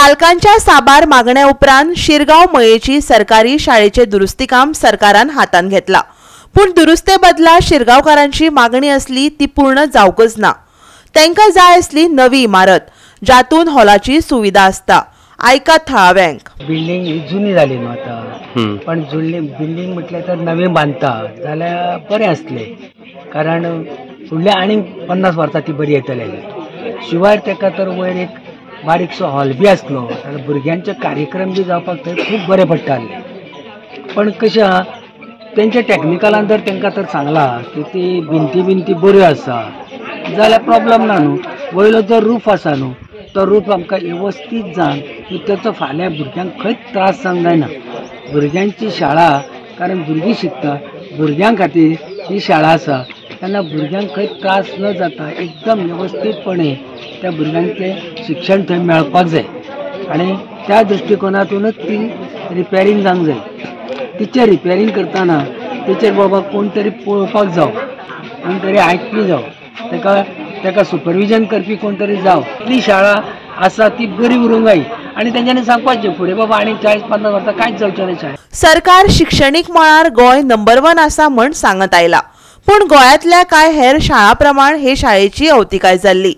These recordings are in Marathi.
पालकांच्या साबार मागण्या उपरांत शिरगांव मयेची सरकारी शाळेचे दुरुस्ती काम सरकारान हातान घेतला। पण दुरुस्ते बदला शिरगांवकारांची मागणी असली ती पूर्ण जावकच ना। तांकां जाय असली नवी इमारत जातून हॉलाची सुविधा असता। आयकात थळाव्यांक। बिल्डिंग ही जुनी जाली न्हू आता, पण जुनी बिल्डिंग म्हटल्यार तर नवी बांदता जाल्यार बरें आसलें, कारण फुडल्या आनी 50 वर्सां ती बरी येतली। शिवाय ताका तर वयर एक बारीकसो हॉल बी आसलो जाल्यार भुरग्यांचे कार्यक्रम बी जावपाक थंय खूब बरें पडटाले। पण कशें आहा, तेंच्या टॅक्निकलान जर तांकां तर सांगलां की ती भिंती बऱ्यो आसा जाल्यार प्रॉब्लेम ना न्हू। वयलो जो रूफ आसा न्हू, तो रूफ आमकां वेवस्थीत जावन त्याचो फाल्यां भुरग्यांक खंयच त्रास जावंक जायना। भुरग्यांची शाळा, कारण भुरगीं शिकता, भुरग्यां खातीर ही शाळा आसा तेन्ना भुरग्यांक खंय त्रास न जाता एकदम वेवस्थीतपणे त्या भुरग्यांचें शिक्षण थंय मेळपाक जाय। आनी त्या दृश्टिकोनातूनच ती रिपेरींग जावंक जाय। तिचें रिपेरींग करतना तेचेर बाबा कोण तरी पळोवपाक जावं, कोण तरी आयकपी जावं, ताका सुपरविजन करपी कोण तरी जावं। ती शाळा आसा ती बरी उरूंक जायी आनी तेंच्यांनी सांगपाचें फुडें बाबा आनी 40-50 वर्सां कांयच जावचें ना शाळेंत। सरकार शिक्षणीक मळार गोंय नंबर 1 आसा म्हण सांगत आयला, पण गोंयांतल्या कांय हेर शाळा प्रमाण हे शाळेची अवतिकाय जाल्ली।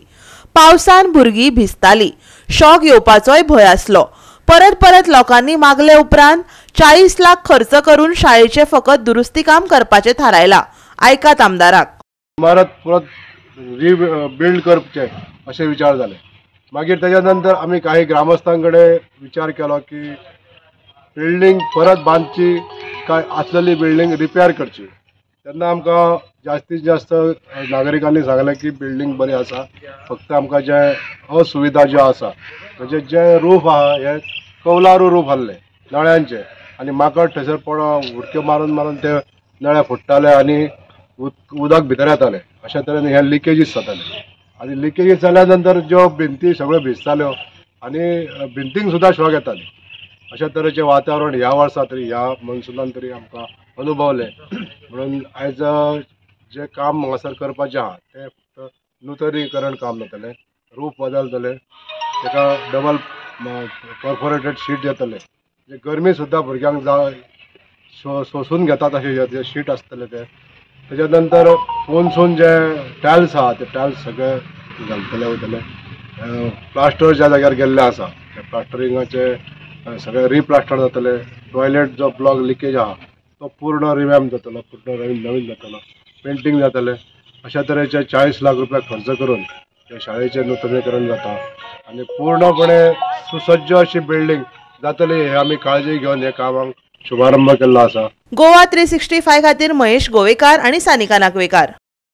पावसान भुरगीं भिजतालीं, शॉक येवपाचोय भंय आसलो। परत लोकांनी मागले उपरांत 40 लाख खर्च करून शाळेचे फकत दुरुस्ती काम करपाचें थारायलां। आयकात आमदाराक। इमारत परत रिबिल्ड करचे असे विचार जाले। मागीर त्याच्या नंतर आम्ही काही ग्रामस्थांकडे विचार केलो की बिल्डिंग परत बांदची काय असलेली बिल्डिंग रिपेअर करची। तेन्ना आमकां जास्तीत जास्त नागरिकांनी सांगलें की बिल्डिंग बरी आसा, फक्त आमकां जे असुविधा ज्यो आसा म्हणजे जे रूफ आहा हे कौलारू रूफ आहले नळ्यांचे, आनी माकड थंयसर उडक्यो मारून ते नळे फुट्टाले आनी उदक भितर येतालें। अशा तरेन हे लिकेजीस जाताले आनी लिकेजीस जाल्या नंतर ज्यो भिंती सगळ्यो भिजताल्यो आनी भिंतींक सुद्दां शॉक येताले। अशा तरेचें वातावरण ह्या वर्सा तरी ह्या मनसुलान तरी आमकां अनुभवलें। म्हणून आयज जे काम हांगासर करपाचें आहा तें फक्त नूतनीकरण काम जातलें, रूफ बदलतले, ताका डबल परफोरेटेड शीट येतले, जे गरमी सुद्दां भुरग्यांक सोसून घेतात अशें जे शीट आसतले ते। तेच्या नंतर पोनसून जे टायल्स आहा ते टायल्स सगळे घालतले वयतले। प्लास्टर ज्या जाग्यार गेल्ले आसा त्या प्लास्टरिंगाचे सगळे रिप्लास्टर जातले। टॉयलेट जो ब्लॉक लिकेज आहा तो पूर्ण रिवॅम्प जातलो, पूर्ण नवीन जातलो, पेंटिंग जातले। अशा तरेचे 40 लाख रुपया खर्च करून त्या शाळेचे नूतनीकरण जाता आनी पूर्णपणे सुसज्ज अशी बिल्डिंग जातली हे आमी काळजी घेवन हे कामाक शुभारंभ केल्लो आसा। गोवा 365 खातीर महेश गोवेकार आनी सानिका नागवेकार।